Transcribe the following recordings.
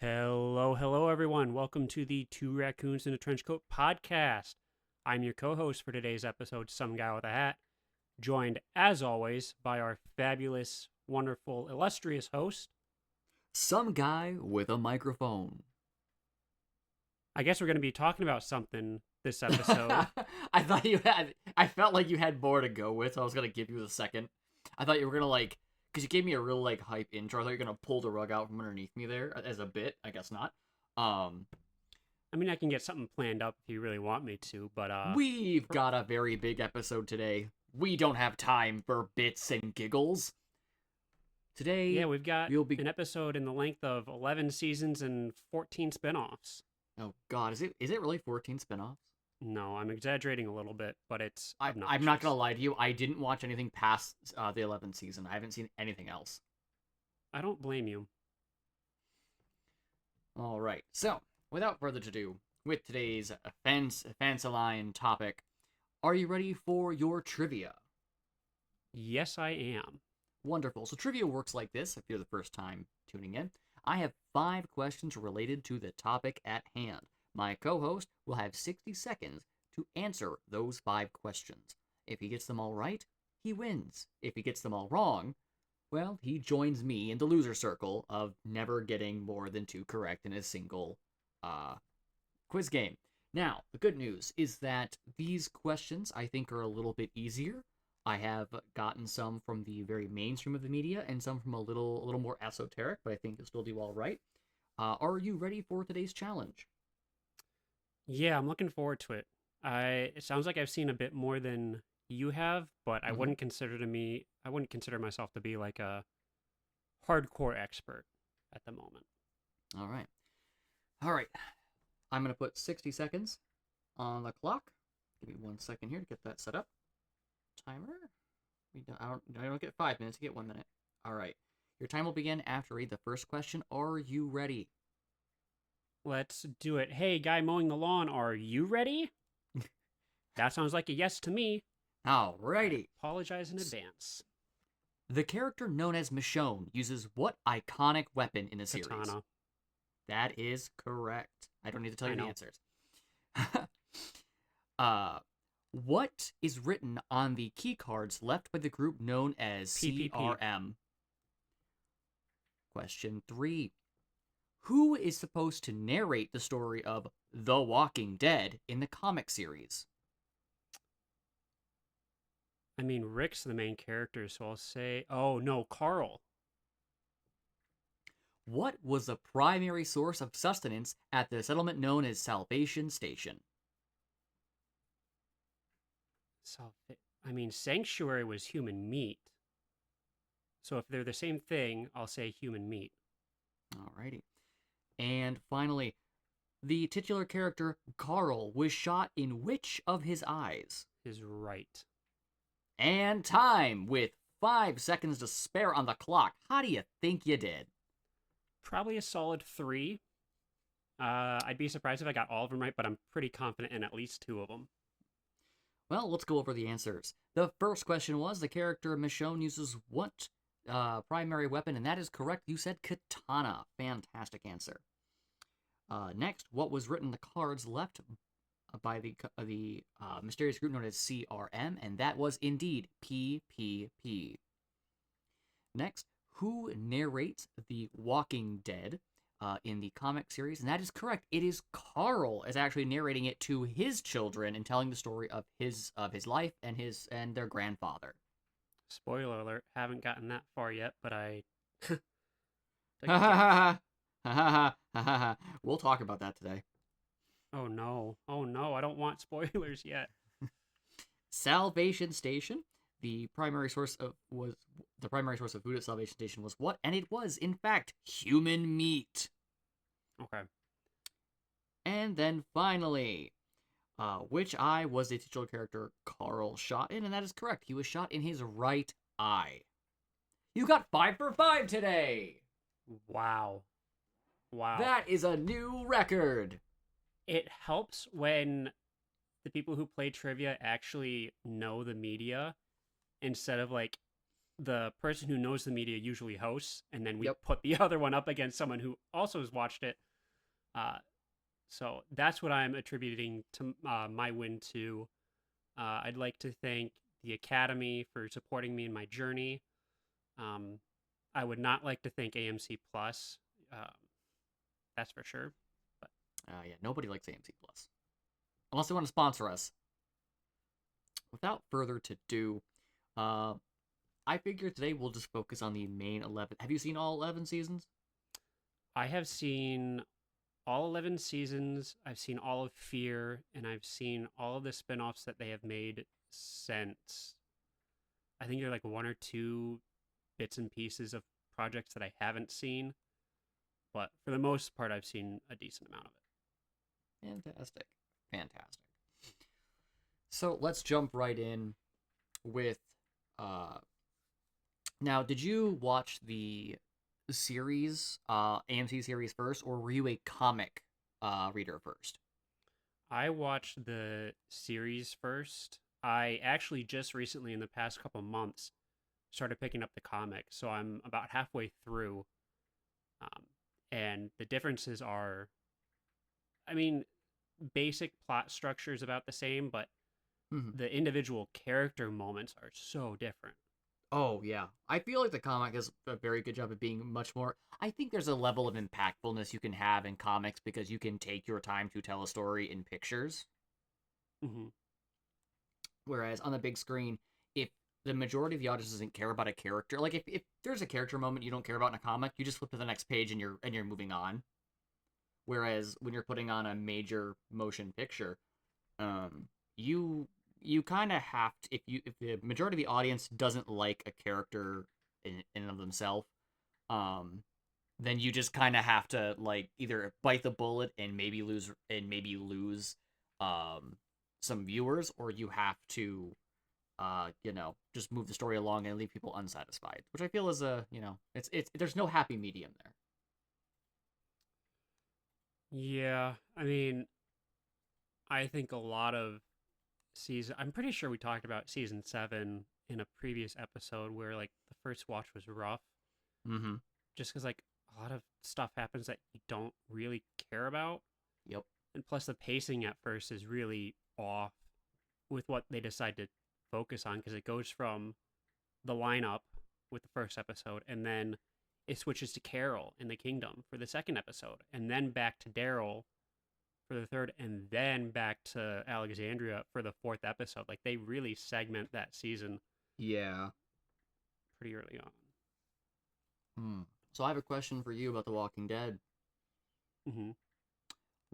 Hello, everyone. Welcome to the Two Raccoons in a Trench Coat podcast. I'm your co-host for today's episode, Some Guy with a Hat, joined, as always, by our fabulous, wonderful, illustrious host. Some guy with a microphone. I guess we're going to be talking about something this episode. I felt like you had more to go with, so I was going to give you the second. I thought you were going to, because you gave me a real, hype intro. I thought you were going to pull the rug out from underneath me there as a bit. I guess not. I mean, I can get something planned up if you really want me to, but, We've got a very big episode today. We don't have time for bits and giggles. Today, yeah, we've got an episode in the length of 11 seasons and 14 spinoffs. Oh, God. Is it really 14 spinoffs? No, I'm exaggerating a little bit, but it's I'm not going to lie to you. I didn't watch anything past the 11th season. I haven't seen anything else. I don't blame you. All right. So, without further ado, with today's Fansaline topic, are you ready for your trivia? Yes, I am. Wonderful. So, trivia works like this, if you're the first time tuning in. I have 5 questions related to the topic at hand. My co-host will have 60 seconds to answer those 5 questions. If he gets them all right, he wins. If he gets them all wrong, well, he joins me in the loser circle of never getting more than 2 correct in a single quiz game. Now, the good news is that these questions, I think, are a little bit easier. I have gotten some from the very mainstream of the media and some from a little more esoteric, but I think you'll still do all right. Are you ready for today's challenge? Yeah, I'm looking forward to it. It sounds like I've seen a bit more than you have, but I wouldn't consider myself to be like a hardcore expert at the moment. All right. I'm going to put 60 seconds on the clock. Give me 1 second here to get that set up. Timer. I don't get 5 minutes, you get 1 minute. All right. Your time will begin after I read the first question. Are you ready? Let's do it. Hey, guy mowing the lawn, are you ready? That sounds like a yes to me. Alrighty. Apologize in advance. The character known as Michonne uses what iconic weapon in the series? Katana. That is correct. I don't need to tell you the answers. What is written on the key cards left by the group known as PPP. CRM? Question 3. Who is supposed to narrate the story of The Walking Dead in the comic series? I mean, Rick's the main character, so I'll say, oh no, Carl. What was the primary source of sustenance at the settlement known as Salvation Station? Sanctuary was human meat. So if they're the same thing, I'll say human meat. Alrighty. And finally, the titular character, Carl, was shot in which of his eyes? His right. And time, with 5 seconds to spare on the clock. How do you think you did? Probably a solid 3. I'd be surprised if I got all of them right, but I'm pretty confident in at least 2 of them. Well, let's go over the answers. The first question was, the character Michonne uses what primary weapon? And that is correct. You said katana. Fantastic answer. Next, what was written on the cards left by the mysterious group known as CRM? And that was indeed PPP. Next, who narrates The Walking Dead in the comic series? And that is correct. It is Carl is actually narrating it to his children and telling the story of his life and their grandfather. Spoiler alert, haven't gotten that far yet, but I... We'll talk about that today. Oh no, I don't want spoilers yet. Salvation Station. The primary source of food at Salvation Station was what? And it was, in fact, human meat. Okay. And then finally, which eye was the titular character Carl shot in? And that is correct. He was shot in his right eye. You got 5 for 5 today. Wow. That is a new record. It helps when the people who play trivia actually know the media instead of the person who knows the media usually hosts, and then we Yep. put the other one up against someone who also has watched it. Uh, so that's what I'm attributing to my win to. I'd like to thank the Academy for supporting me in my journey. Um, I would not like to thank AMC Plus. That's for sure. But Yeah, nobody likes AMC Plus unless they want to sponsor us. Without further to do, uh, I figure today we'll just focus on the main 11. Have you seen all 11 seasons? I have seen all 11 seasons. I've seen all of Fear, and I've seen all of the spin-offs that they have made since. I think there are like one or two bits and pieces of projects that I haven't seen, but for the most part, I've seen a decent amount of Fantastic. Fantastic. So let's jump right in with uh now, did you watch the series, AMC series first, or were you a comic reader first? it. I watched the series first. I actually just recently, in the past couple months, started picking up the comic, so I'm about halfway through. Um, and the differences are, I mean, basic plot structure is about the same, but Mm-hmm. the individual character moments are so different. Oh yeah, I feel like the comic does a very good job of being much more. I think there's a level of impactfulness you can have in comics because you can take your time to tell a story in pictures. Mm-hmm. Whereas on the big screen, if the majority of the audience doesn't care about a character, like if there's a character moment you don't care about in a comic, you just flip to the next page and you're moving on. Whereas when you're putting on a major motion picture, um, you you kind of have to, if the majority of the audience doesn't like a character in and of themselves, um, then you just kind of have to like either bite the bullet and maybe lose um some viewers, or you have to just move the story along and leave people unsatisfied, which I feel is a it's there's no happy medium there. Yeah, I mean, I think a lot of season. I'm pretty sure we talked about season 7 in a previous episode where like the first watch was rough, Mm-hmm. just because like a lot of stuff happens that you don't really care about, Yep. and plus the pacing at first is really off with what they decide to focus on because it goes from the lineup with the first episode, and then it switches to Carol in the Kingdom for the second episode, and then back to Daryl for the third, and then back to Alexandria for the fourth episode. Like they really segment that season Yeah. pretty early on. Hmm. So I have a question for you about The Walking Dead. Mm-hmm.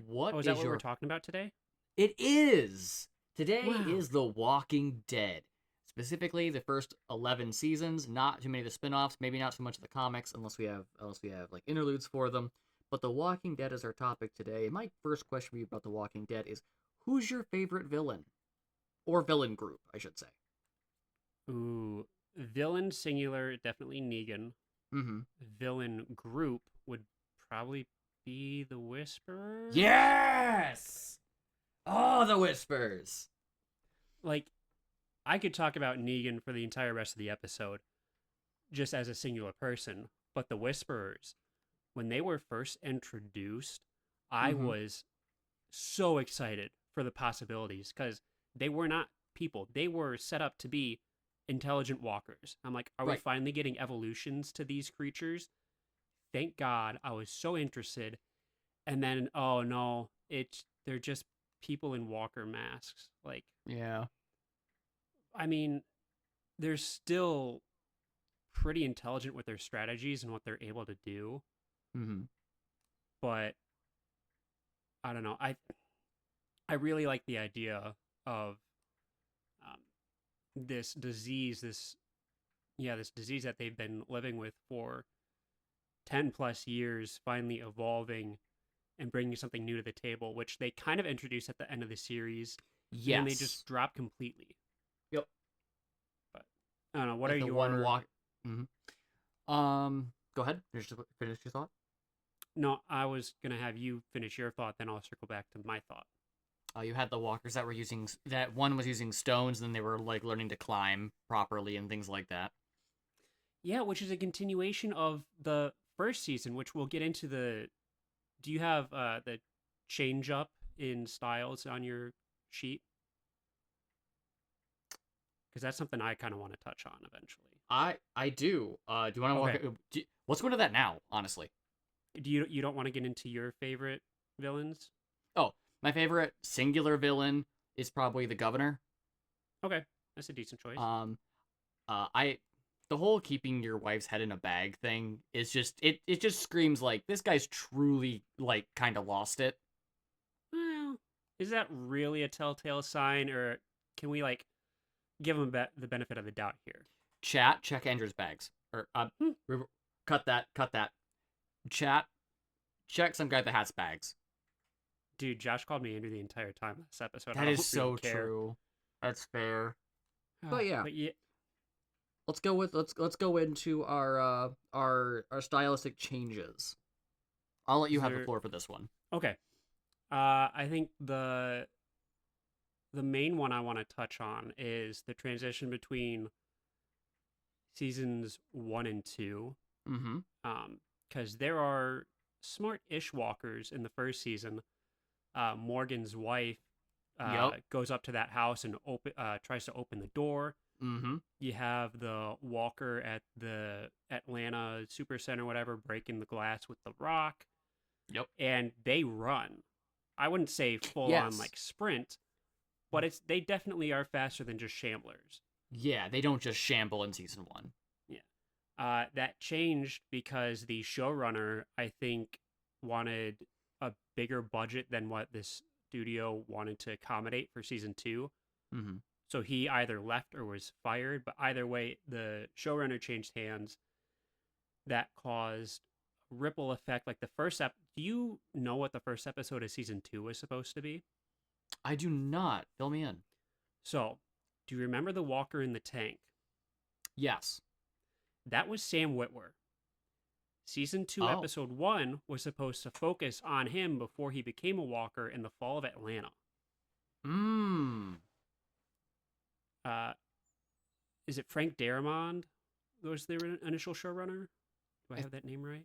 What Oh, is that is what we're your talking about today? It is. Today Wow. is The Walking Dead. Specifically the first 11 seasons, not too many of the spin-offs, maybe not so much of the comics unless we have like interludes for them. But The Walking Dead is our topic today. And my first question for you about The Walking Dead is who's your favorite villain? Or villain group, I should say. Ooh, villain singular, definitely Negan. Mm-hmm. Villain group would probably be the Whisperers. Yes! Oh, the whispers. Like, I could talk about Negan for the entire rest of the episode just as a singular person, but the Whisperers, when they were first introduced, I Mm-hmm. was so excited for the possibilities because they were not people. They were set up to be intelligent walkers. I'm like, are we Right. finally getting evolutions to these creatures? Thank God. I was so interested. And then, oh no, they're just people in walker masks. Like, Yeah. I mean, they're still pretty intelligent with their strategies and what they're able to do, Mm-hmm. but I don't know. I really like the idea of um, this disease, this disease that they've been living with for 10 plus years, finally evolving and bringing something new to the table, which they kind of introduced at the end of the series, and then they just Yes. drop completely. Yep. But I don't know. What are Like the one your? walk. Mm-hmm. Go ahead. Finish your thought. No, I was gonna have you finish your thought, then I'll circle back to my thought. You had the walkers that were that one was using stones, and then they were like learning to climb properly and things like that. Yeah, which is a continuation of the first season, which we'll get into the. Do you have the change up in styles on your sheet? Because that's something I kind of want to touch on eventually. I do. Do you want to Okay. let's go into that now, honestly. You don't want to get into your favorite villains? Oh, my favorite singular villain is probably the governor. Okay, that's a decent choice. I the whole keeping your wife's head in a bag thing is just it just screams like this guy's truly like kind of lost it. Well, is that really a telltale sign, or can we like give him the benefit of the doubt here? Chat, check Andrew's bags. Or Hmm. cut that. Chat, check some guy that has bags. Dude, Josh called me Andrew the entire time last episode. I That is don't really so care. true. That's fair. But yeah, But yeah, let's go into our stylistic changes. I'll let you is have the there floor for this one. okay? I think the main one I want to touch on is the transition between seasons 1 and 2. Mm-hmm. Because there are smart-ish walkers in the first season. Morgan's wife Yep. goes up to that house and tries to open the door. Mm-hmm. You have the walker at the Atlanta Super Center, whatever, breaking the glass with the rock, Yep. and they run. I wouldn't say full on Yes. like sprint, but they definitely are faster than just shamblers. Yeah, they don't just shamble in season 1. Yeah. That changed because the showrunner, I think, wanted a bigger budget than what this studio wanted to accommodate for season 2. Mm-hmm. So he either left or was fired. But either way, the showrunner changed hands. That caused a ripple effect. Like the first do you know what the first episode of season 2 was supposed to be? I do not. Fill me in. So, do you remember the walker in the tank? Yes. That was Sam Witwer. Season 2, Oh. Episode 1 was supposed to focus on him before he became a walker in the fall of Atlanta. Mmm. Uh, is it Frank Darabont was their initial showrunner? Do I have that name right?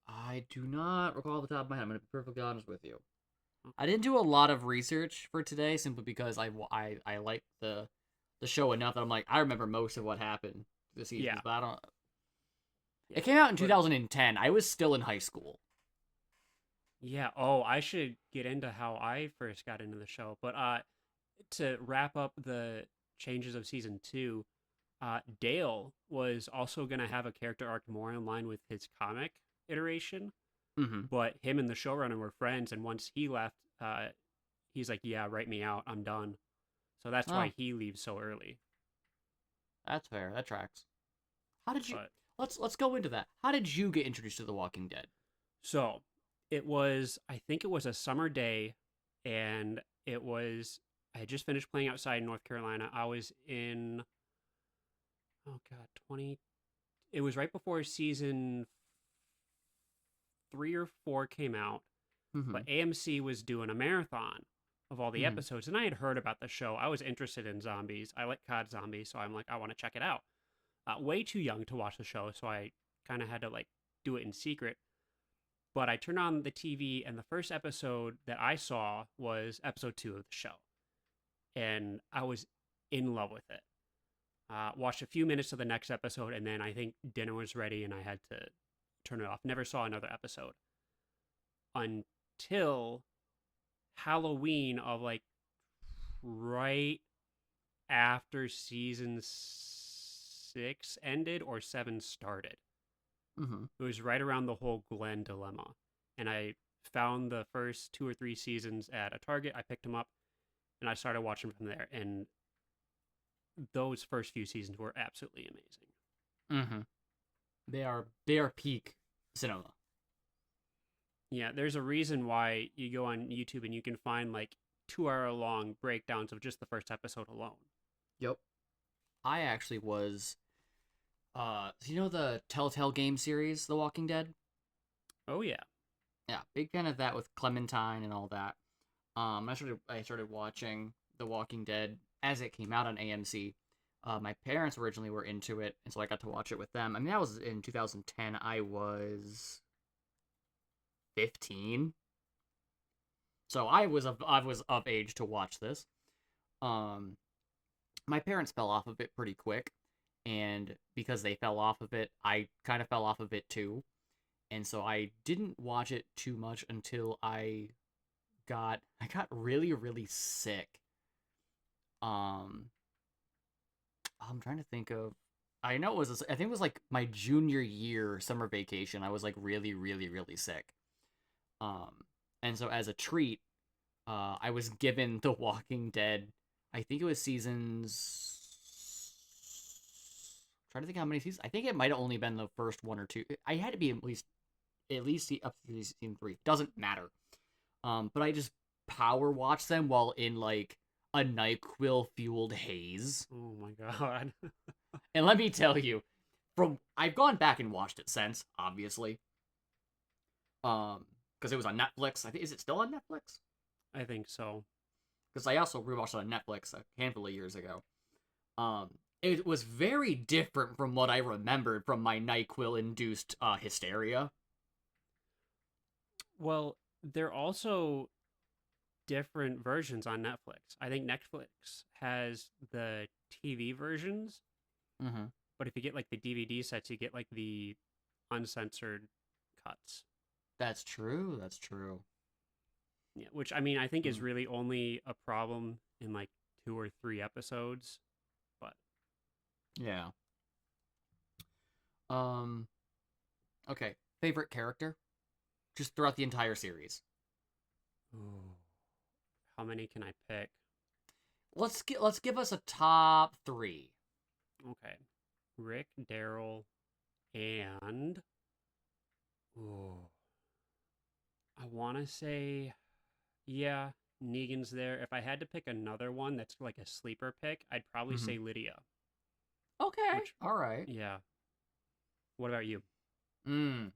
I do not recall the top of my head. I'm going to be perfectly honest with you. Okay. I didn't do a lot of research for today simply because I like the show enough that I'm like, I remember most of what happened this season. Yeah. But I don't. Yeah. It came out in But- 2010. I was still in high school. Yeah. Oh, I should get into how I first got into the show. But to wrap up the changes of season 2, Dale was also going to have a character arc more in line with his comic iteration. Mm-hmm. But him and the showrunner were friends, and once he left, he's like, "Yeah, write me out. I'm done." So that's why he leaves so early. That's fair. That tracks. How did you? But, Let's go into that. How did you get introduced to The Walking Dead? so it was, I think it was a summer day, and I had just finished playing outside in North Carolina. I was in, oh God, it was right before season 3 or 4 came out, Mm-hmm. but AMC was doing a marathon of all the episodes, and I had heard about the show. I was interested in zombies. I like COD zombies, so I'm like, I want to check it out. Way too young to watch the show, so I kind of had to like do it in secret. But I turned on the TV, and the first episode that I saw was episode 2 of the show, and I was in love with it. Watched a few minutes of the next episode, and then I think dinner was ready, and I had to turn it off. Never saw another episode until Halloween of like right after season 6 ended or 7 started. Mm-hmm. It was right around the whole Glenn dilemma. And I found the first 2 or 3 seasons at a Target. I picked them up and I started watching from there. And those first few seasons were absolutely amazing. Mm-hmm. They are peak cinema. Yeah, there's a reason why you go on YouTube and you can find like 2-hour long breakdowns of just the first episode alone. Yep. I actually was you know the Telltale game series, The Walking Dead? Oh yeah. Yeah, big fan of that with Clementine and all that. I started watching The Walking Dead as it came out on AMC My parents originally were into it, and so I got to watch it with them. I mean, that was in 2010. I was 15, so I was of age to watch this. Um, my parents fell off of it pretty quick, and because they fell off of it, I kind of fell off of it too. And so I didn't watch it too much until I got really really sick. Um, I'm trying to think of. I know it was. I think it was like my junior year summer vacation. I was like really really really sick. Um, and so as a treat, I was given The Walking Dead. I think it was seasons. I'm trying to think how many seasons. I think it might have only been the first one or two. I had to be at least up to season 3. Doesn't matter. But I just power watched them while in like a NyQuil fueled haze. Oh my god. And let me tell you, from I've gone back and watched it since, obviously. Because it was on Netflix. I think is it still on Netflix? I think so. Because I also rewatched it on Netflix a handful of years ago. Um, it was very different from what I remembered from my NyQuil induced hysteria. Well, they're also different versions on Netflix. I think Netflix has the TV versions, Mm-hmm. but if you get like the DVD sets, you get like the uncensored cuts. That's true. That's true. Yeah, which I mean, I think is Mm. really only a problem in like 2 or 3 episodes, but Yeah. Um. Okay. Favorite character, just throughout the entire series. ooh, how many can I pick? Let's give us a top 3. Okay, Rick, Daryl, and ooh, I want to say yeah, Negan's there. If I had to pick another one that's like a sleeper pick, I'd probably Mm-hmm. say Lydia. Okay. Which, All right. yeah. What about you? Mm.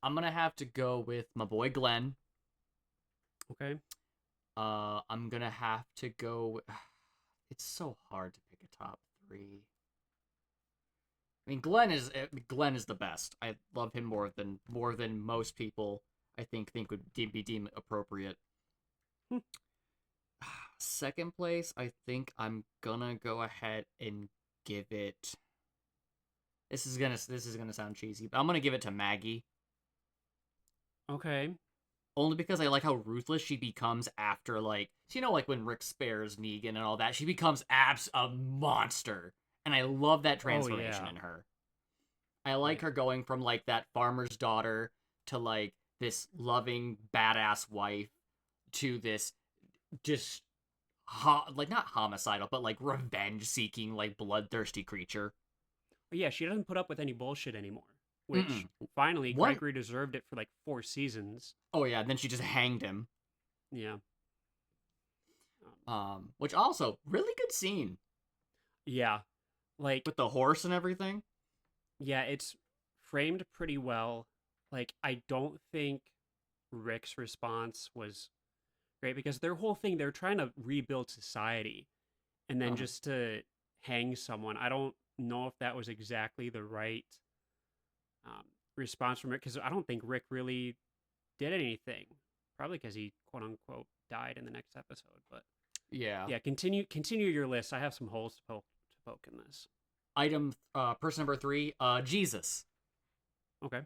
I'm gonna have to go with my boy Glenn. Okay. I'm gonna have to go. It's so hard to pick a top 3. I mean, Glenn is the best. I love him more than most people. I think would be deemed appropriate. Hmm. Second place, I think I'm gonna go ahead and give it. This is gonna sound cheesy, but I'm gonna give it to Maggie. Okay. Only because I like how ruthless she becomes after like like when Rick spares Negan and all that, she becomes a monster, and I love that Oh transformation yeah. in her. I like Yeah. her going from like that farmer's daughter to like this loving badass wife to this just like not homicidal but like revenge seeking like bloodthirsty creature. But yeah, she doesn't put up with any bullshit anymore. Which Mm-mm. finally One Gregory deserved it for like 4 seasons. oh yeah, and then she just hanged him. Yeah. Um, Which also really good scene yeah. Like with the horse and everything. yeah, it's framed pretty well. Like I don't think Rick's response was great because their whole thing they're trying to rebuild society and then Uh-huh. just to hang someone. I don't know if that was exactly the right um, response from Rick because I don't think Rick really did anything. Probably because he quote unquote died in the next episode. But Yeah. yeah, continue your list. I have some holes to poke in this. Item person number 3, Jesus. Okay.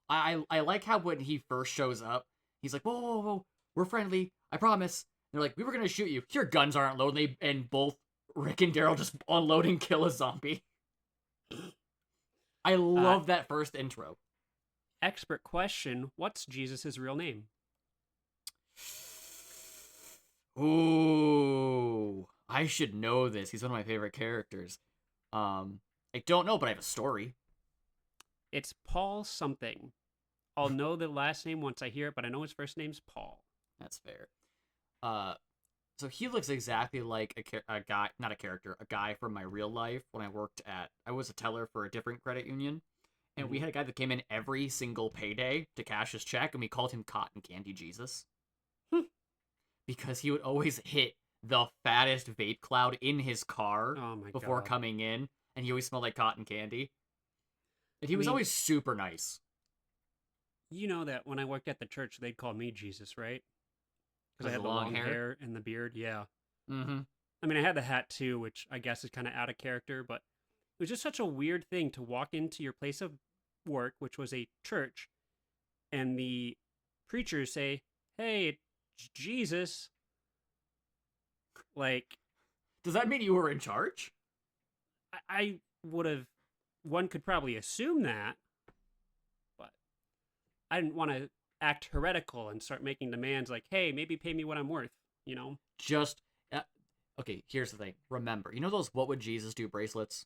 I like how when he first shows up, he's like, whoa, whoa, whoa, we're friendly, I promise. And they're like, we were gonna shoot you. Your guns aren't loading. And both Rick and Daryl just unload and kill a zombie. I Uh, love that first intro. expert question: what's Jesus' real name? Ooh, I should know this. He's one of my favorite characters. I don't know, but I have a story. It's Paul something. I'll know the last name once I hear it, but I know his first name's Paul. That's fair. Uh, so he looks exactly like a guy, not a character, a guy from my real life when I was a teller for a different credit union. And we Mm-hmm. had a guy that came in every single payday to cash his check, and we called him Cotton Candy Jesus because he would always hit the fattest vape cloud in his car Oh my before god. coming in, and he always smelled like cotton candy. And he I was mean, always super nice. you know that when I worked at the church, they'd call me Jesus, right? Because I Because had the the long long hair. hair and the beard. Yeah. Mm-hmm. I mean, I had the hat too, which I guess is kind of out of character, but it was just such a weird thing to walk into your place of work, which was a church, and the preachers say, "Hey, it's Jesus." Like, Does that mean you were in charge? I would have, one could probably assume that, but I didn't want to act heretical and start making demands like, "Hey, maybe pay me what I'm worth," you know? Just okay. Here's the thing. Remember, you know those "What would Jesus do" bracelets?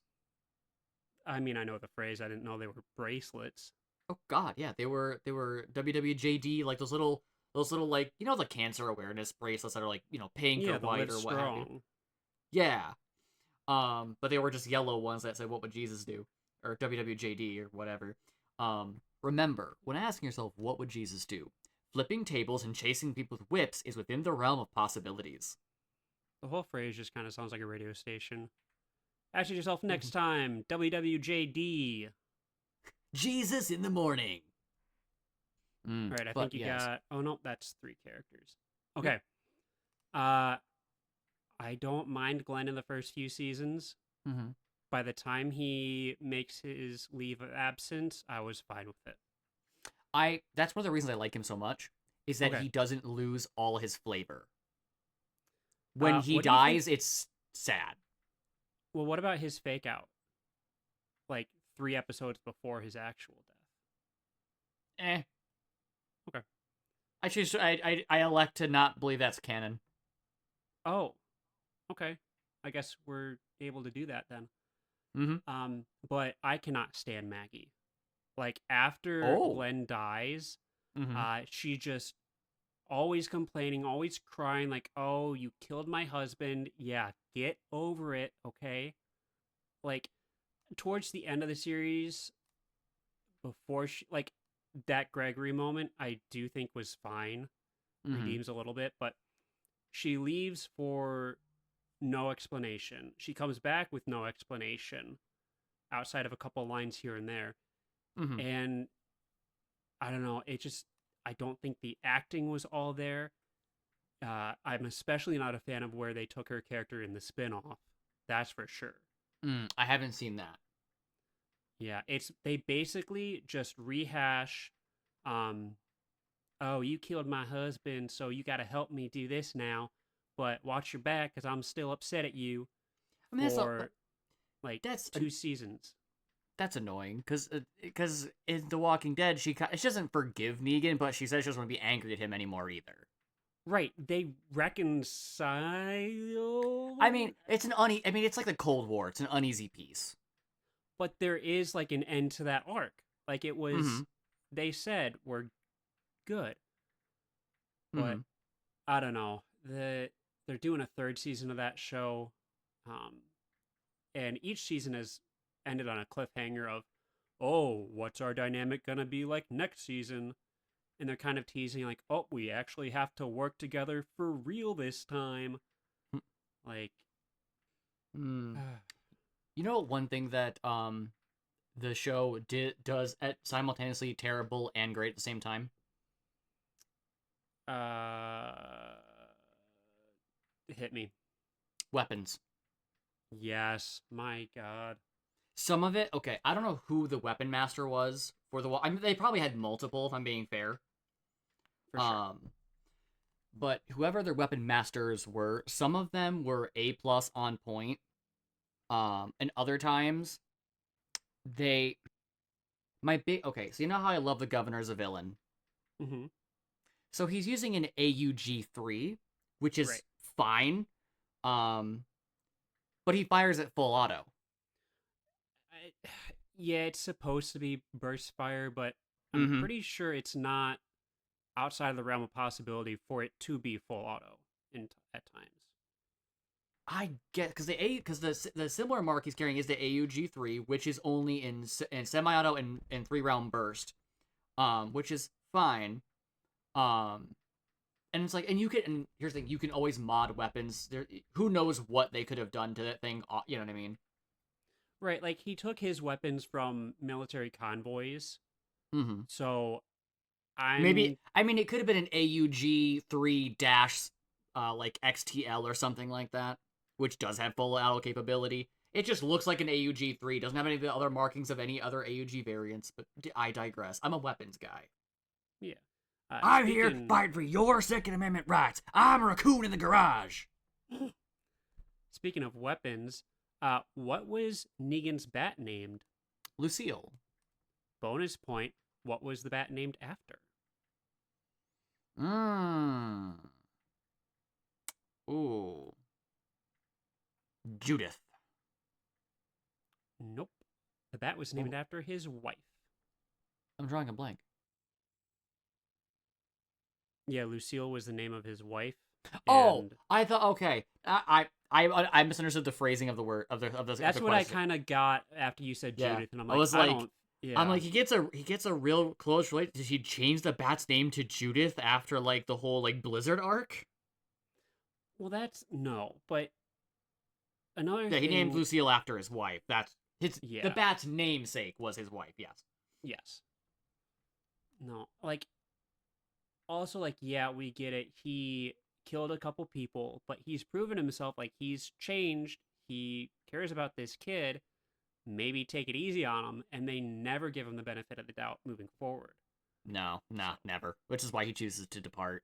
I mean, I know the phrase. I didn't know they were bracelets. Oh God, yeah, they were WWJD, like those little like the cancer awareness bracelets that are like pink or Yeah, the white live or what have you. strong. Yeah. But they were just yellow ones that said "What would Jesus do?" or WWJD or whatever. Remember, when asking yourself what would Jesus do, flipping tables and chasing people with whips is within the realm of possibilities. The whole phrase just kind of sounds like a radio station. Ask yourself next time, WWJD. Jesus in the morning. All right, I But think you yes. got. Oh no, that's three characters. Yep. Okay. Uh, I don't mind Glenn in the first few seasons. Mm-hmm. By the time he makes his leave of absence, I was fine with it. That's one of the reasons I like him so much is that Okay. he doesn't lose all his flavor. When he What do you think? dies, it's sad. Well, what about his fake out? Like 3 episodes before his actual death. Eh. Okay. I elect to not believe that's canon. Oh, okay. I guess we're able to do that then. Mm-hmm. But I cannot stand Maggie. Like after Oh. Glenn dies, Mm-hmm. she just always complaining, always crying, like, "Oh, you killed my husband. Yeah, get over it, okay?" Like towards the end of the series, before she like that Gregory moment, I do think was fine, Mm-hmm. redeems a little bit, but she leaves for no explanation. She comes back with no explanation outside of a couple lines here and there. Mm-hmm. And I don't know, it just I don't think the acting was all there. I'm especially not a fan of where they took her character in the spin-off. That's for sure. I haven't seen that. Yeah, it's they basically just rehash um oh, you killed my husband, so you got to help me do this now. But watch your back cuz I'm still upset at you I mean, for like that's 2 seasons. that's annoying because in The Walking Dead, she doesn't forgive Negan, but she says she doesn't want to be angry at him anymore either. Right, they reconcile, I mean, it's like the Cold War. It's an uneasy peace. but there is like an end to that arc. Like it Mm-hmm. was they said we're good, Mm-hmm. but I don't know. They're doing a third season of that show, um, and each season has ended on a cliffhanger of, oh, what's our dynamic gonna be like next season? And they're kind of teasing like, oh, we actually have to work together for real this time. Like, Mm. You know, one thing that the show does at simultaneously terrible and great at the same time. uh, hit me. Weapons. Yes, my God, Some of it, okay. I don't know who the weapon master was for the. I mean, they probably had multiple. If I'm being fair, for sure. um, but whoever their weapon masters were, some of them were A+ on point. And other times they might be okay. So you know how I love the governor as a villain. Mm-hmm. So he's using an AUG 3, which is Right. fine. Um, but he fires at full auto. Yeah, it's supposed to be burst fire, but I'm Mm-hmm. pretty sure it's not outside of the realm of possibility for it to be full auto at times. I get because the similar mark he's carrying is the AUG 3, which is only in semi-auto and 3 round burst, which is fine. Um, And it's like, and you can, and here's the thing, you can always mod weapons. There, who knows what they could have done to that thing? You know what I mean? Right, like he took his weapons from military convoys. Mm-hmm. So Maybe, I'm I mean, it could have been an AUG 3 dash, like XTL or something like that, which does have full auto capability. It just looks like an AUG 3. Doesn't have any of the other markings of any other AUG variants. But I digress. I'm a weapons guy. yeah. I'm here Speaking fighting for your Second Amendment rights. I'm a raccoon in the garage. speaking of weapons, what was Negan's bat named? Lucille. Bonus point. What was the bat named after? Mmm. Ooh. Judith. Nope. The bat was Oh, named after his wife. I'm drawing a blank. Yeah, Lucille was the name of his wife, Oh, and I thought okay. I misunderstood the phrasing of the word of that's the what I question. kind of got after you said Yeah, Judith, and I'm I like, was I like, don't. Yeah. he gets a real close relate. Did he change the bat's name to Judith after like the whole like Blizzard arc? Well, that's no, but another Yeah, he named thing. Lucille after his wife. That's his the Yeah. bat's namesake was his wife. Yes. Yes. No. Like also like yeah, we get it. He killed a couple people, but he's proven himself like he's changed. He cares about this kid. Maybe take it easy on him, and they never give him the benefit of the doubt moving forward. No, So, nah, never. Which is why he chooses to depart.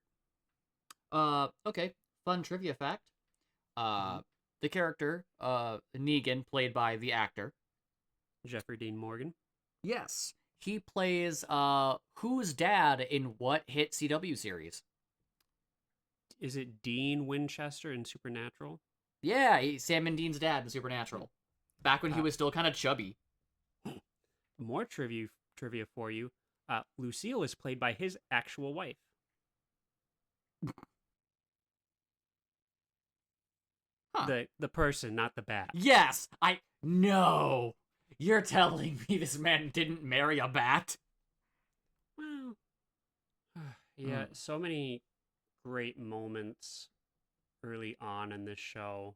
Okay. Fun trivia fact. mhm. Uh, the character, Negan, played by the actor. Jeffrey Dean Morgan. Yes. He plays, whose dad in what hit CW series? Is it Dean Winchester in Supernatural? Yeah, Sam and Dean's dad in Supernatural. Back when he Uh, was still kind of chubby. more trivia for you. Lucille is played by his actual wife. Huh. The person, not the bat. Yes! No! You're telling me this man didn't marry a bat? Well, yeah, Mm. so many great moments early on in this show.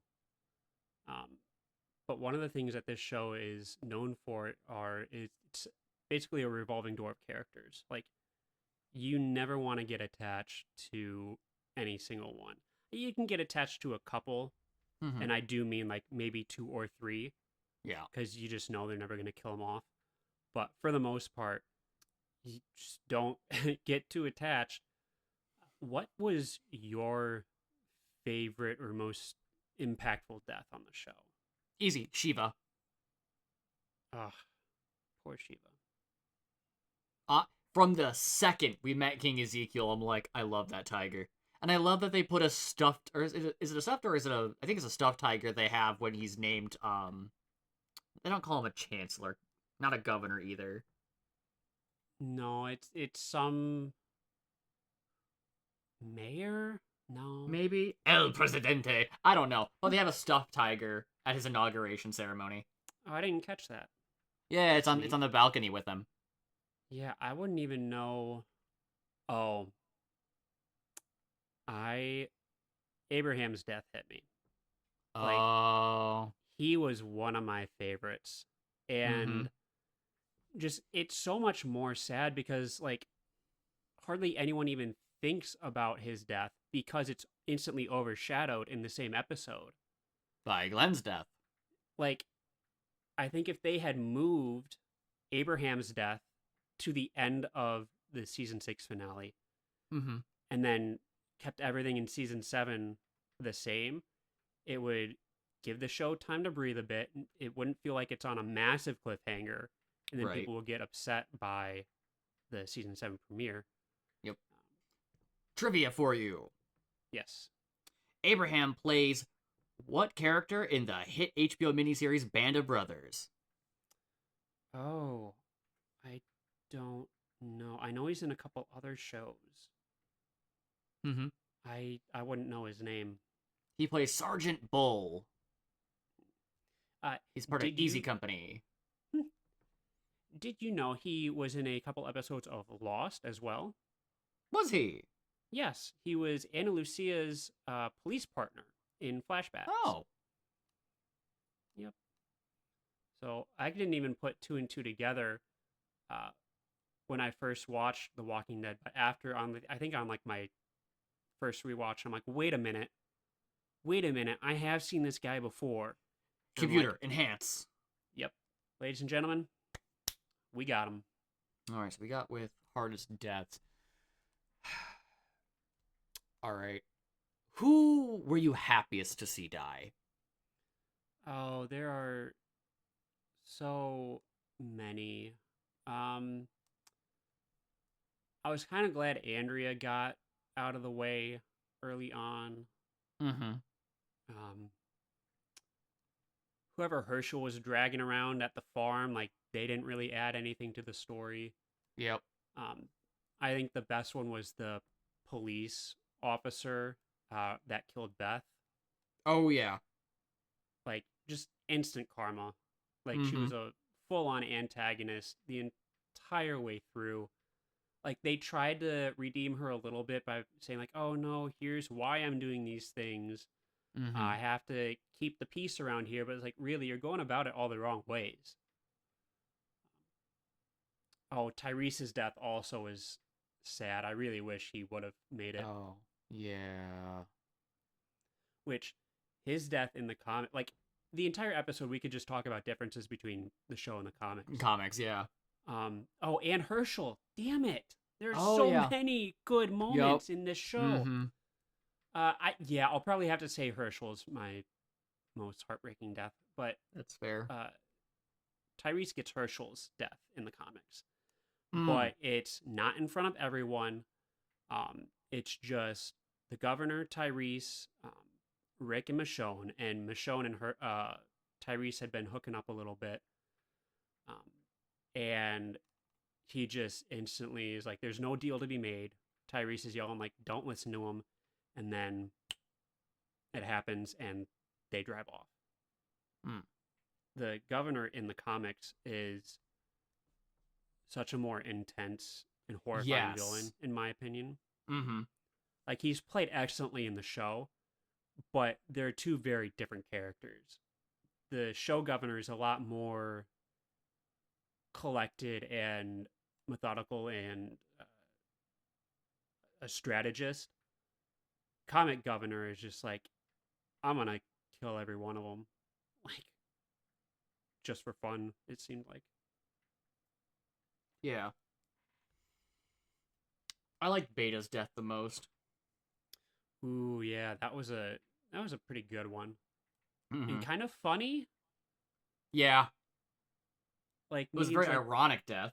Um, but one of the things that this show is known for are it's basically a revolving door of characters. Like you never want to get attached to any single one. You can get attached to a couple, Mm-hmm. and I do mean like maybe two or three, Yeah. because you just know they're never going to kill them off. But for the most part, you just don't get too attached. What was your favorite or most impactful death on the show? Easy. Shiva. Ah, poor Shiva. Uh, from the second we met King Ezekiel, I'm like, I love that tiger. And I love that they put a stuffed, or is it a stuffed, or is it I think it's a stuffed tiger they have when he's named, they don't call him a chancellor. Not a governor either. No, it's some mayor. No, Maybe? El Presidente. I don't know. Well, they have a stuffed tiger at his inauguration ceremony. oh, I didn't catch that. Yeah, That's it's neat. on the balcony with them. Yeah, I wouldn't even know. Oh, I Abraham's death hit me. Like Oh. he was one of my favorites, Mm-hmm. and just it's so much more sad because like hardly anyone even thinks about his death because it's instantly overshadowed in the same episode. By Glenn's death. Like I think if they had moved Abraham's death to the end of the season 6 finale Mm-hmm. and then kept everything in season 7 the same, it would give the show time to breathe a bit. It wouldn't feel like it's on a massive cliffhanger, and then Right. people will get upset by the season 7 premiere. Yep. Trivia for you. Yes. Abraham plays what character in the hit HBO miniseries Band of Brothers? Oh, I don't know. I know he's in a couple other shows. Mm-hmm. I wouldn't know his name. He plays Sergeant Bull. Uh, He's part of did Easy you Company. did you know he was in a couple episodes of Lost as well? Was he? Yes, he was Ana Lucia's police partner in flashbacks. Oh. Yep. So I didn't even put two and two together uh, when I first watched The Walking Dead, but after I think on like my first rewatch, I'm like, wait a minute, I have seen this guy before. And I'm like, Computer, enhance. yep, ladies and gentlemen, we got him. All right, so we got with hardest deaths. All right. Who were you happiest to see die? Oh, there are so many. Um, I was kind of glad Andrea got out of the way early on. Mm-hmm. Um, Whoever Herschel was dragging around at the farm, like they didn't really add anything to the story. Yep. Um, I think the best one was the police officer that killed Beth. Oh, yeah. Like just instant karma. Like she Mm-hmm. was a full on antagonist the entire way through. Like they tried to redeem her a little bit by saying like, "Oh no, here's why I'm doing these things. Mm-hmm. I have to keep the peace around here." But it's like, really, you're going about it all the wrong ways. Oh, Tyrese's death also is sad. I really wish he would have made it. Oh, yeah. Which his death in the comic, like the entire episode, we could just talk about differences between the show and the comics. Comics, yeah. Oh, and Herschel. Damn it! There's Oh, so yeah. many good Yup. moments in this show. Mm-hmm. I'll probably have to say Herschel's my most heartbreaking death, but That's fair. uh, Tyrese gets Herschel's death in the comics, Mm. but it's not in front of everyone. It's just the governor, Tyrese, Rick, and Michonne and her Tyrese had been hooking up a little bit, um, and he just instantly is like, "There's no deal to be made." Tyrese is yelling like, "Don't listen to him," and then it happens, and they drive off. Mm. The governor in the comics is such a more intense and horrifying Yes. villain, in my opinion. Mm-hmm. Like he's played excellently in the show, but they're two very different characters. The show governor is a lot more collected and methodical and a strategist. Comic governor is just like, I'm gonna kill every one of them, like just for fun. It seemed like. Yeah. I like Beta's death the most. Ooh, yeah, that was a pretty good one and Mm-hmm. kind of funny. Yeah. Like It was a Negan's very like, ironic death.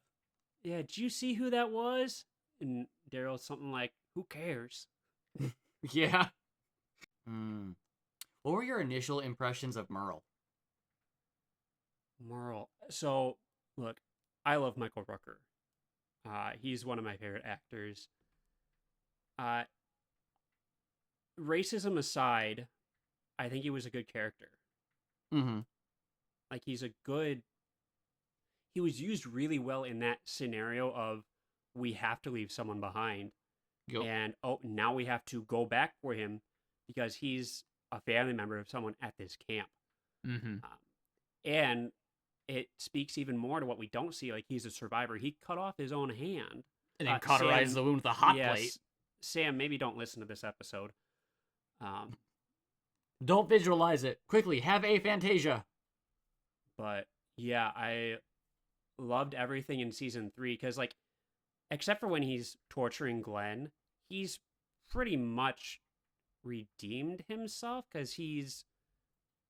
"Yeah, did you see who that was?" And Daryl's something like, "Who cares?" Yeah. Mm. What were your initial impressions of Merle? Merle. So, look, I love Michael Rooker. He's one of my favorite actors. Uh, Racism aside, I think he was a good character. Mm-hmm. Like he was used really well in that scenario of we have to leave someone behind, Yep. and oh, now we have to go back for him because he's a family member of someone at this camp. Mm-hmm. Um, and it speaks even more to what we don't see. Like he's a survivor. He cut off his own hand. And then cauterize Sam, the wound with a hot plate. yes, Sam. Maybe don't listen to this episode. Um, Don't visualize it. Quickly, have aphantasia. but yeah, I loved everything in season 3 because, like, except for when he's torturing Glenn, he's pretty much redeemed himself because he's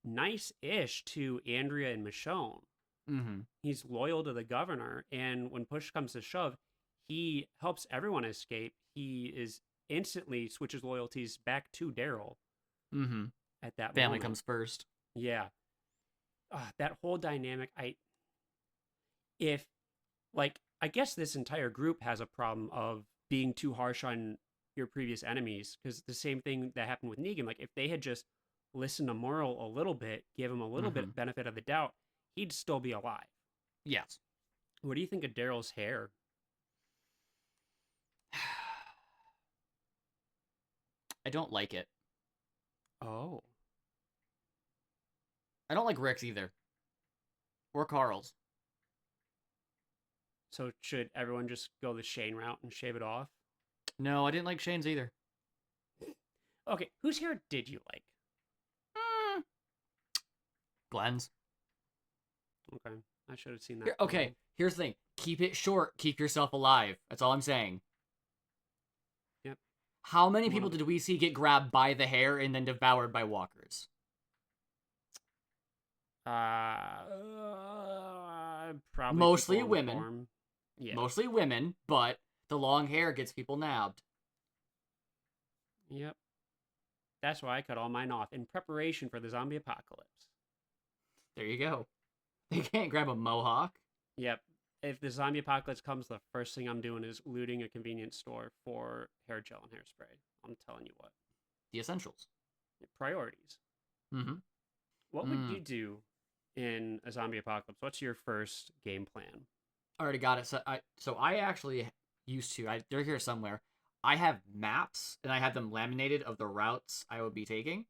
nice-ish to Andrea and Michonne. Mm-hmm. He's loyal to the governor, and when push comes to shove, he helps everyone escape. He is instantly switches loyalties back to Daryl Mm-hmm. at that Family moment. comes first. Yeah, that whole dynamic. If like, I guess this entire group has a problem of being too harsh on your previous enemies because the same thing that happened with Negan. Like, if they had just listened to Merle a little bit, give him a little Mm-hmm. bit benefit of the doubt, he'd still be alive. Yes. What do you think of Daryl's hair? I don't like it. Oh. I don't like Rick's either. Or Carl's. So should everyone just go the Shane route and shave it off? No, I didn't like Shane's either. Okay, whose hair did you like? Mm, Glenn's. Okay, I should have seen that Here, coming. okay, here's the thing. Keep it short. Keep yourself alive. That's all I'm saying. Yep. How many One people of the did we see get grabbed by the hair and then devoured by walkers? Probably people Mostly on the women. farm. Yeah. Mostly women, but the long hair gets people nabbed. Yep. That's why I cut all mine off in preparation for the zombie apocalypse. There you go. They can't grab a mohawk. Yep. If the zombie apocalypse comes, the first thing I'm doing is looting a convenience store for hair gel and hairspray. I'm telling you what. The essentials. Priorities. Mm-hmm. What would you do in a zombie apocalypse? What's your first game plan? Already got it. So I actually used to. They're here somewhere. I have maps and I have them laminated of the routes I would be taking.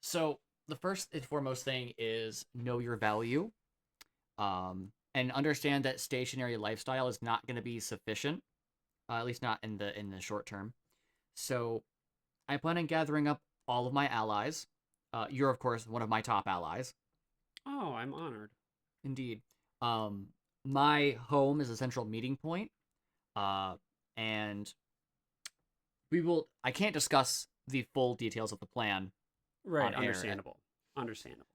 So the first and foremost thing is know your value, and understand that stationary lifestyle is not going to be sufficient, at least not in the short term. So I plan on gathering up all of my allies. You're of course one of my top allies. Oh, I'm honored. Indeed. My home is a central meeting point, and we will. I can't discuss the full details of the plan Right, on air. understandable. Understandable.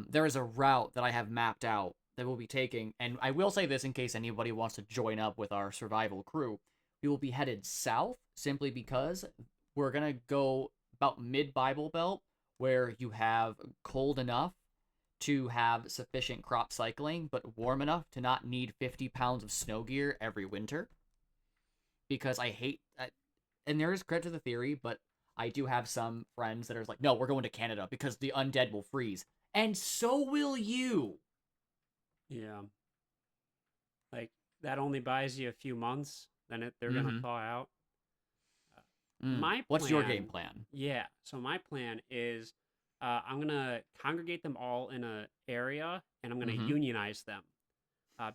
There is a route that I have mapped out that we'll be taking, and I will say this in case anybody wants to join up with our survival crew. We will be headed south simply because we're gonna go about mid Bible Belt, where you have cold enough to have sufficient crop cycling, but warm enough to not need 50 pounds of snow gear every winter. Because I hate, and there is credit to the theory, but I do have some friends that are like, no, we're going to Canada because the undead will freeze. And so will you. Yeah. Like, that only buys you a few months, then they're going to thaw out. My What's your game plan, plan? yeah. So my plan is I'm going to congregate them all in a area and I'm going to unionize them.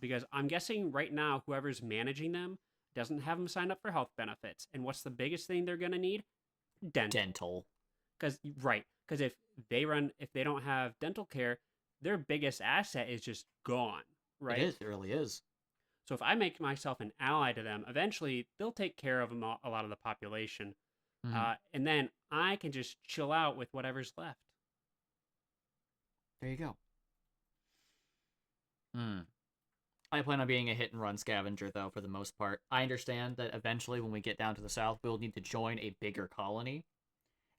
Because I'm guessing right now, whoever's managing them doesn't have them signed up for health benefits. And what's the biggest thing they're going to need? Dental. Because if they don't have dental care, their biggest asset is just gone, right? It is. It really is. So if I make myself an ally to them, eventually they'll take care of a lot of the population, and then I can just chill out with whatever's left. There you go. I plan on being a hit and run scavenger, though, for the most part. I understand that eventually, when we get down to the south, we'll need to join a bigger colony.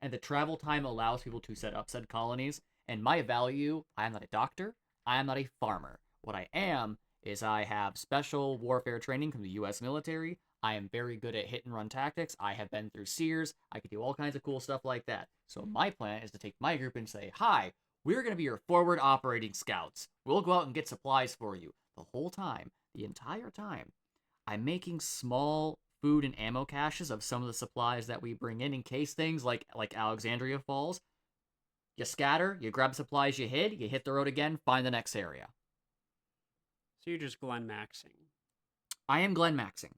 And the travel time allows people to set up said colonies. And my value, I am not a doctor, I am not a farmer. What I am is I have special warfare training from the US military. I am very good at hit and run tactics. I have been through Sears. I can do all kinds of cool stuff like that. So my plan is to take my group and say, hi, we're going to be your forward operating scouts. We'll go out and get supplies for you. The whole time, the entire time, I'm making small food and ammo caches of some of the supplies that we bring in case things like Alexandria falls. You scatter, you grab supplies you hit the road again, find the next area. So you're just Glen Maxing. I am Glen Maxing.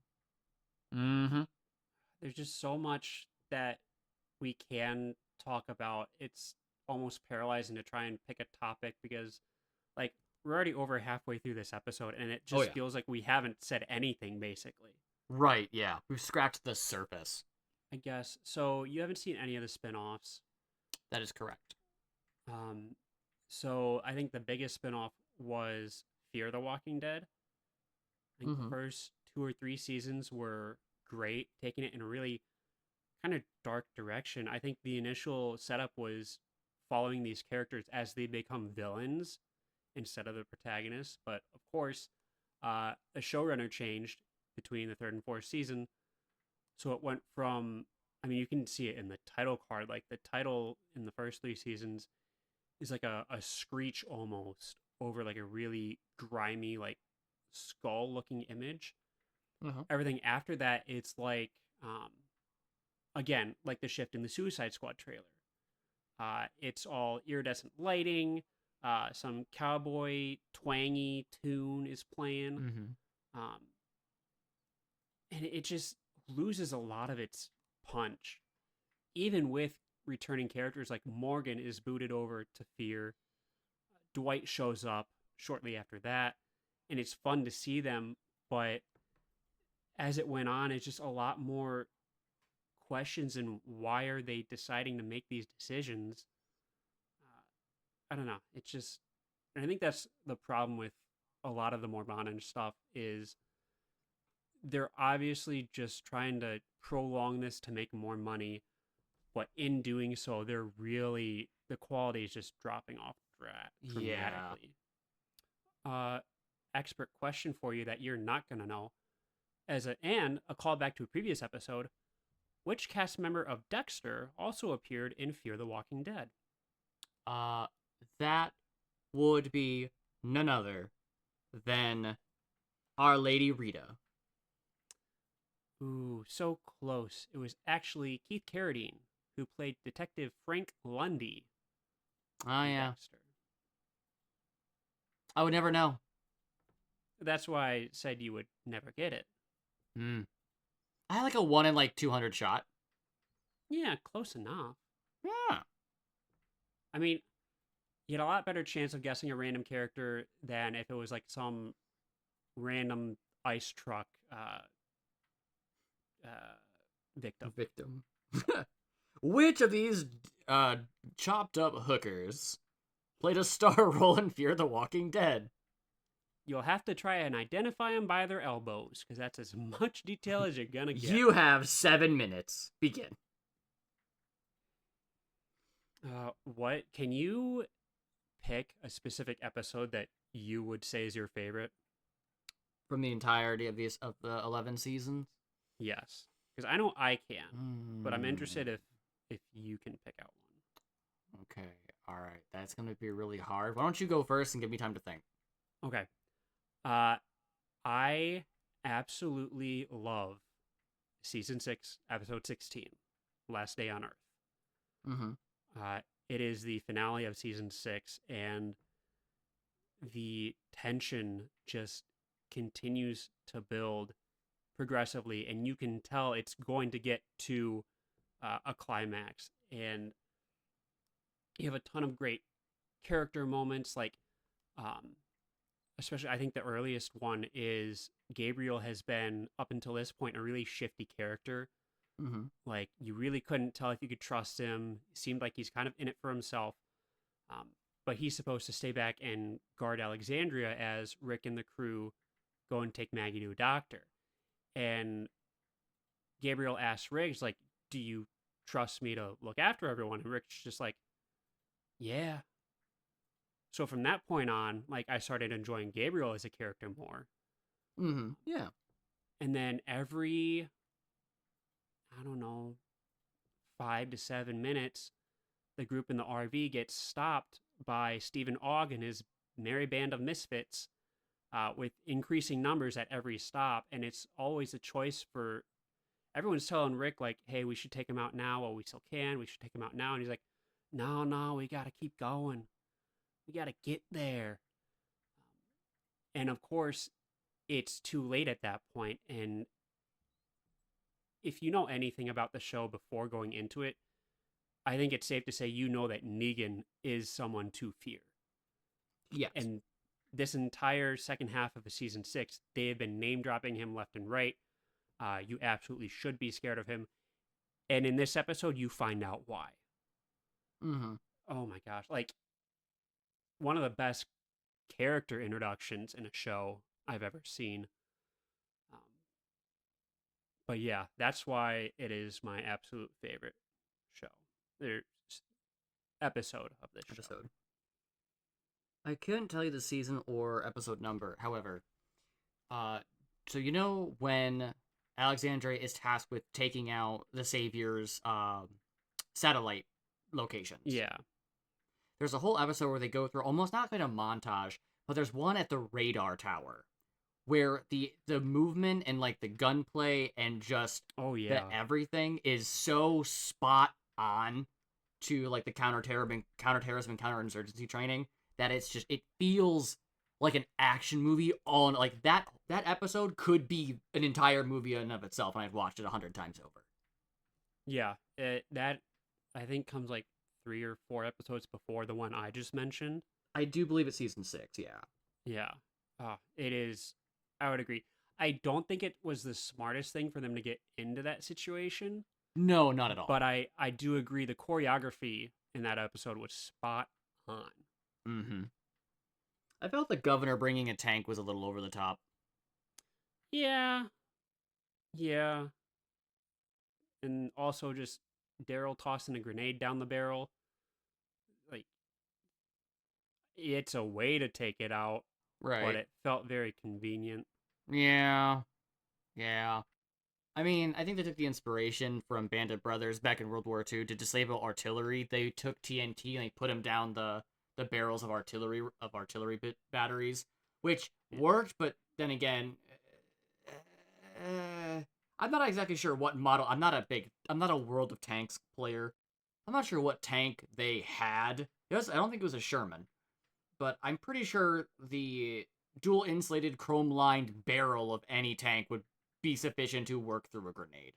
There's just so much that we can talk about. It's almost paralyzing to try and pick a topic because, like, we're already over halfway through this episode and it just feels like we haven't said anything, basically. Right, yeah. We've scratched the surface. I guess. So you haven't seen any of the spin-offs? That is correct. So I think the biggest spin-off was Fear the Walking Dead. I think the first 2 or 3 seasons were great, taking it in a really kind of dark direction. I think the initial setup was following these characters as they become villains instead of the protagonists. But of course, a showrunner changed between the 3rd and 4th season. So it went from, I mean, you can see it in the title card. Like, the title in the first 3 seasons is like a screech almost over like a really grimy, like, skull looking image. Everything after that, it's like a again, like the shift in the Suicide Squad trailer. It's all iridescent lighting. Some cowboy twangy tune is playing. Mm-hmm. Um, and it just loses a lot of its punch. Even with returning characters like Morgan is booted over to Fear. Dwight shows up shortly after that, and it's fun to see them, but as it went on, it's just a lot more questions and why are they deciding to make these decisions? I don't know. It's just, and I think that's the problem with a lot of the more modern stuff is they're obviously just trying to prolong this to make more money, but in doing so, they're really the quality is just dropping off Yeah. dramatically. Uh, Expert question for you that you're not gonna know and a callback to a previous episode. Which cast member of Dexter also appeared in Fear the Walking Dead? Uh, that would be none other than Our Lady Rita. Ooh, so close. It was actually Keith Carradine who played Detective Frank Lundy Oh, in yeah. Dexter. I would never know. That's why I said you would never get it. Hmm. I had like a 1 in like 200 shot. Yeah, close enough. Yeah. I mean, you had a lot better chance of guessing a random character than if it was like some random ice truck uh, victim. Victim. Which of these chopped up hookers played a star role in Fear the Walking Dead? You'll have to try and identify them by their elbows, because that's as much detail as you're gonna get. You have 7 minutes. Begin. What can you pick a specific episode that you would say is your favorite? From the entirety of the 11 seasons? Yes, because I know I can, but I'm interested if you can pick out one. Okay, alright. That's going to be really hard. Why don't you go first and give me time to think? Okay. I absolutely love season 6, episode 16, Last Day on Earth. Mm-hmm. It is the finale of season 6, and the tension just continues to build progressively, and you can tell it's going to get to a climax. And you have a ton of great character moments, like especially I think the earliest one is Gabriel has been up until this point a really shifty character. Mm-hmm. Like you really couldn't tell if you could trust him. It seemed like he's kind of in it for himself. But he's supposed to stay back and guard Alexandria as Rick and the crew go and take Maggie to a doctor. And Gabriel asks Riggs, like, do you trust me to look after everyone? And Rick's just like, yeah. So from that point on, like, I started enjoying Gabriel as a character more. Mm-hmm. Yeah. And then every, I don't know, 5 to 7 minutes, the group in the RV gets stopped by Stephen Ogg and his merry band of misfits with increasing numbers at every stop. And it's always a choice for everyone's telling Rick, like, hey, we should take him out now while we still can. We should take him out now. And he's like, no, we got to keep going. We got to get there. And of course, it's too late at that point. And if you know anything about the show before going into it, I think it's safe to say you know that Negan is someone to fear. Yes. And this entire second half of the season 6, they have been name dropping him left and right. You absolutely should be scared of him. And in this episode, you find out why. Mm-hmm. Oh my gosh. Like, one of the best character introductions in a show I've ever seen. But yeah, that's why it is my absolute favorite show. There's episode of this show. I couldn't tell you the season or episode number. However, so you know when Alexandria is tasked with taking out the Savior's satellite locations. Yeah. There's a whole episode where they go through almost not quite a montage, but there's one at the radar tower where the movement and like the gunplay and just Oh the yeah. everything is so spot on to like the counterterrorism and counterinsurgency training that it feels like an action movie on like that episode could be an entire movie in and of itself, and I've watched it 100 times over. Yeah. That I think comes like 3 or 4 episodes before the one I just mentioned. I do believe it's season 6, yeah. Yeah. It is. I would agree. I don't think it was the smartest thing for them to get into that situation, No, not at but all. I do agree the choreography in that episode was spot on. Mm-hmm. I felt the governor bringing a tank was a little over the top. Yeah. Yeah. And also just Daryl tossing a grenade down the barrel. Like, it's a way to take it out, but Right. it felt very convenient. Yeah. Yeah. I mean, I think they took the inspiration from Bandit Brothers back in World War II to disable artillery. They took TNT and they put them down the barrels of artillery batteries, which Yeah. worked. But then again, I'm not exactly sure what model. I'm not a World of Tanks player. I'm not sure what tank they had. I don't think it was a Sherman, but I'm pretty sure the dual insulated chrome lined barrel of any tank would be sufficient to work through a grenade.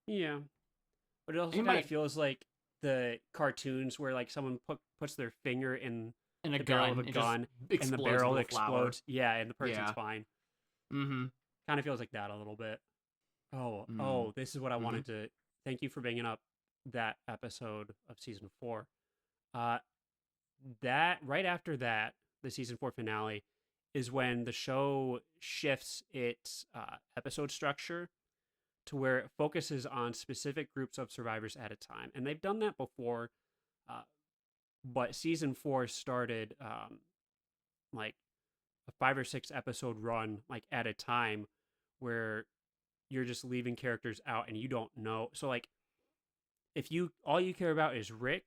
Yeah. But it And also you kind of might feels like the cartoons where like someone puts their finger in in a the barrel of gun, a it just gun and the explodes into barrel a flower. explodes. Yeah, and the person's Yeah. fine. Mm-hmm. Kind of feels like that a little bit. Oh, Mm. oh, this is what I Mm-hmm. wanted to thank you for bringing up that episode of season 4. Uh that right after that, the season 4 finale is when the show shifts its episode structure to where it focuses on specific groups of survivors at a time. And they've done that before, uh, but season 4 started like a 5 or 6 episode run, like at a time, where you're just leaving characters out and you don't know. So like, if you all you care about is Rick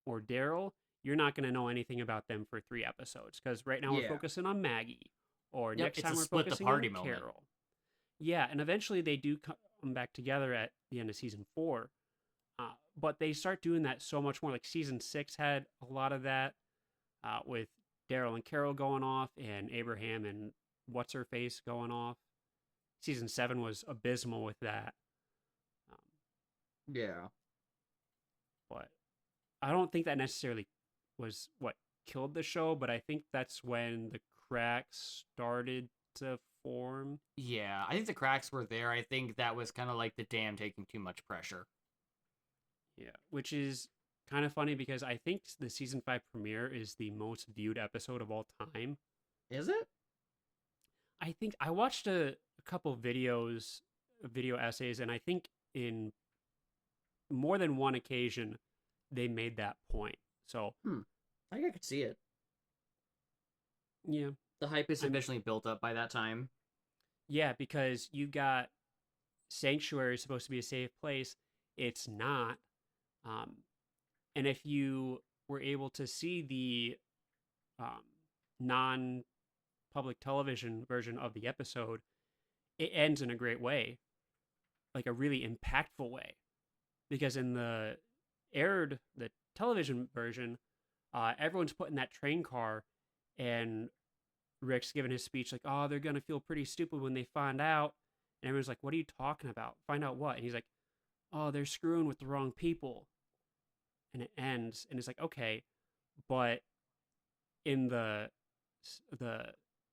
or Daryl, you're not going to know anything about them for 3 episodes because right now we're Yeah. focusing on Maggie, or Yep. next It's a time we're split the focusing party on moment. Carol. Yeah, and eventually they do come back together at the end of season 4. But they start doing that so much more. Like season 6 had a lot of that with Daryl and Carol going off, and Abraham and what's her face going off. Season 7 was abysmal with that. Um, Yeah. but I don't think that necessarily was what killed the show, but I think that's when the cracks started to form. Yeah. I think the cracks were there. I think that was kind of like the dam taking too much pressure. Yeah, which is kind of funny because I think the season 5 premiere is the most viewed episode of all time. Is it? I think I watched a couple videos, video essays, and I think in more than one occasion they made that point. So Hmm. I think I could see it. yeah, The hype is I'm sufficiently built up by that time. yeah, because you got Sanctuary is supposed to be a safe place. It's not. Um, and if you were able to see the um, non public television version of the episode, it ends in a great way, like a really impactful way. Because in the television version, everyone's put in that train car, and Rick's giving his speech like, "Oh, they're gonna feel pretty stupid when they find out." And everyone's like, "What are you talking about? Find out what?" And he's like, "Oh, they're screwing with the wrong people." And it ends, and it's like, okay, but in the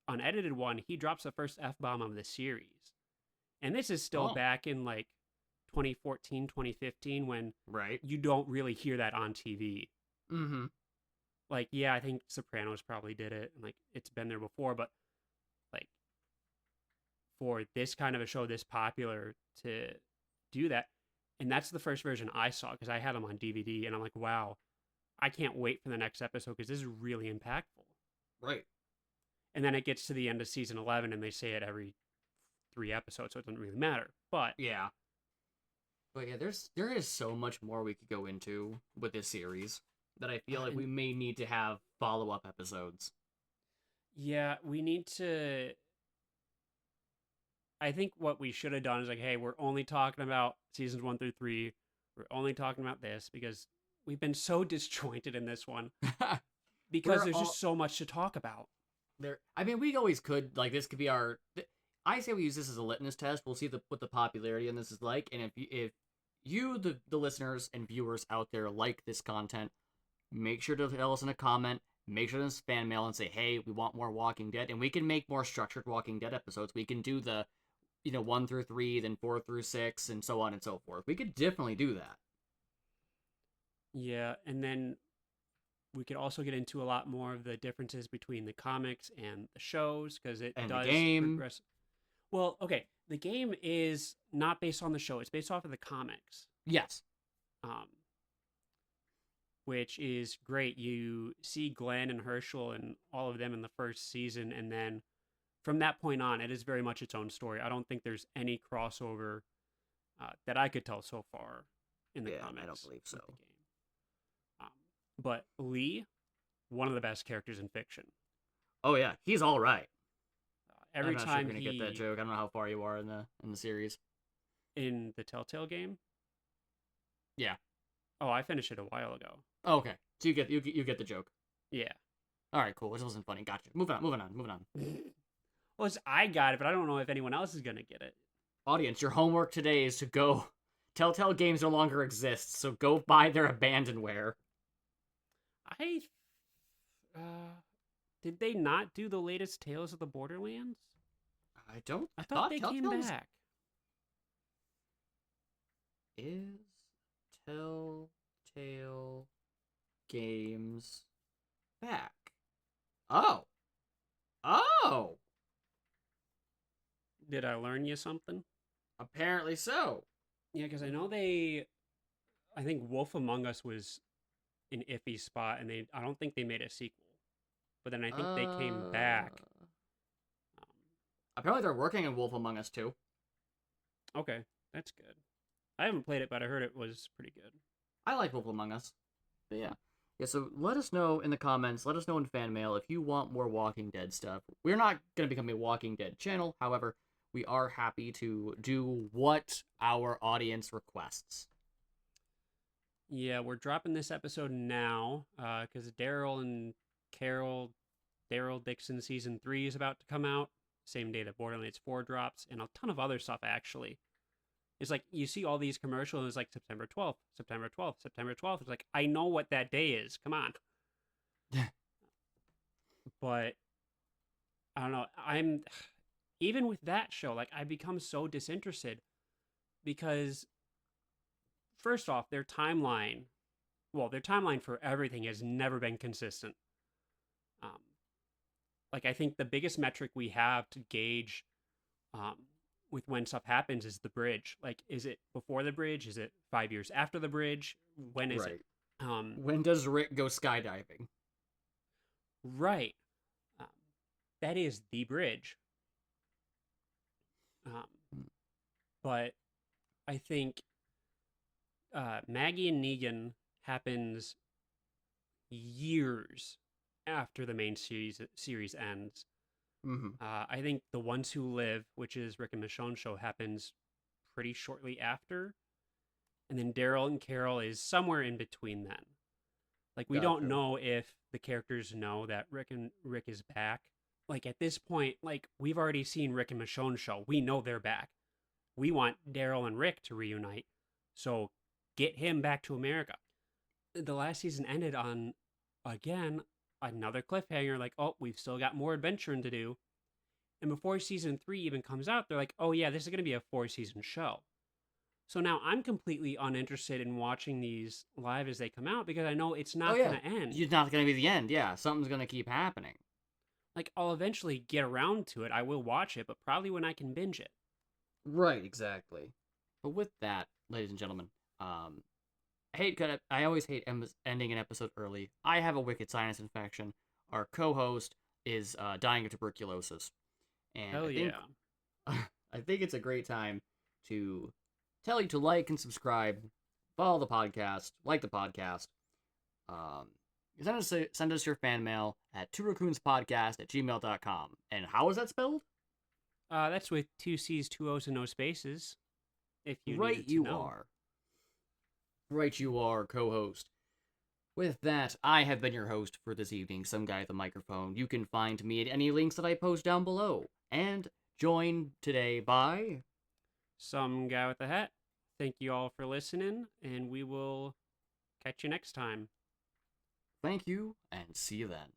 unedited one, he drops the first f bomb of the series, and this is still Oh, back in like 2014, 2015, when right. you don't really hear that on TV. Mm-hmm. Like, yeah, I think Sopranos probably did it, and like it's been there before, but like for this kind of a show this popular to do that, and that's the first version I saw because I had them on DVD, and I'm like, wow, I can't wait for the next episode because this is really impactful. Right. And then it gets to the end of season 11, and they say it every 3 episodes, so it doesn't really matter. But Yeah. But yeah, there is so much more we could go into with this series that I feel like and we may need to have follow up episodes. Yeah, we need to. I think what we should have done is like, hey, we're only talking about seasons 1 through 3. We're only talking about this because we've been so disjointed in this one because We're there's all just so much to talk about. there. I mean, we always could like this could be our. I say we use this as a litmus test. We'll see what the popularity in this is like, and if you the listeners and viewers out there like this content, make sure to tell us in a comment. Make sure to fan mail and say, hey, we want more Walking Dead, and we can make more structured Walking Dead episodes. We can do the 1 through 3, then 4 through 6, and so on and so forth. We could definitely do that. Yeah, and then we could also get into a lot more of the differences between the comics and the shows because it And the does game, progress. Well, okay, the game is not based on the show; it's based off of the comics, yes, um, which is great. You see Glenn and Herschel and all of them in the first season, and then from that point on, it is very much its own story. I don't think there's any crossover that I could tell so far in the yeah, comics I don't believe so. with the game. Um, but Lee, one of the best characters in fiction. Oh yeah, he's all right. I'm Every not sure time you're gonna get that he joke. I don't know how far you are in the series. in the Telltale game. Yeah. Oh, I finished it a while ago. Oh, okay. So you get the joke. Yeah. All right, cool. This wasn't funny. Gotcha. Moving on. Well, I got it, but I don't know if anyone else is gonna get it. Audience, your homework today is to go. Telltale Games no longer exists, so go buy their abandonware. I did they not do the latest Tales of the Borderlands? I don't. I thought they came Telltale's back. is Telltale Games back. Oh. Oh. Did I learn you something? Apparently so. Yeah, because I know I think Wolf Among Us was an iffy spot, and I don't think they made a sequel. But then I think they came back. Um, Apparently they're working on Wolf Among Us too. okay, that's good. I haven't played it, but I heard it was pretty good. I like Wolf Among Us. But yeah. Yeah, so let us know in the comments, let us know in fan mail if you want more Walking Dead stuff. We're not going to become a Walking Dead channel, however, we are happy to do what our audience requests. Yeah, we're dropping this episode now because Daryl and Carol, Daryl Dixon season 3 is about to come out. Same day that Borderlands 4 drops, and a ton of other stuff actually. It's like you see all these commercials, and it's like September 12th, September 12th, September 12th. It's like, I know what that day is. Come on. But I don't know. Even with that show, like, I become so disinterested because, first off, their timeline for everything has never been consistent. Um, like, I think the biggest metric we have to gauge um, with when stuff happens is the bridge. Like, is it before the bridge? Is it 5 years after the bridge? When is it? When does Rick go skydiving? Right. Um, that is the bridge. But I think Maggie and Negan happens years after the main series ends. Mm-hmm. I think The Ones Who Live, which is Rick and Michonne's show, happens pretty shortly after. And then Daryl and Carol is somewhere in between then. Like, we don't know if the characters know that Rick is back. Like, at this point, like, we've already seen Rick and Michonne's show. We know they're back. We want Daryl and Rick to reunite. So get him back to America. The last season ended on, again, another cliffhanger. Like, oh, we've still got more adventuring to do. And before season 3 even comes out, they're like, oh yeah, this is going to be a 4-season show. So now I'm completely uninterested in watching these live as they come out because I know it's not going to end. It's not going to be the end. Yeah, something's going to keep happening. Like, I'll eventually get around to it. I will watch it, but probably when I can binge it. Right, exactly. But with that, ladies and gentlemen, I always hate ending an episode early. I have a wicked sinus infection. Our co-host is dying of tuberculosis. And Hell yeah. I think it's a great time to tell you to like and subscribe, follow the podcast, like the podcast. Send us your fan mail at tworaccoonspodcast@gmail.com. And how is that spelled? That's with two C's, two O's, and no spaces, if you Right needed to you know. are. Right you are, co-host. With that, I have been your host for this evening, Some Guy at the Microphone. You can find me at any links that I post down below. And joined today by... Some guy with a hat. Thank you all for listening, and we will catch you next time. Thank you, and see you then.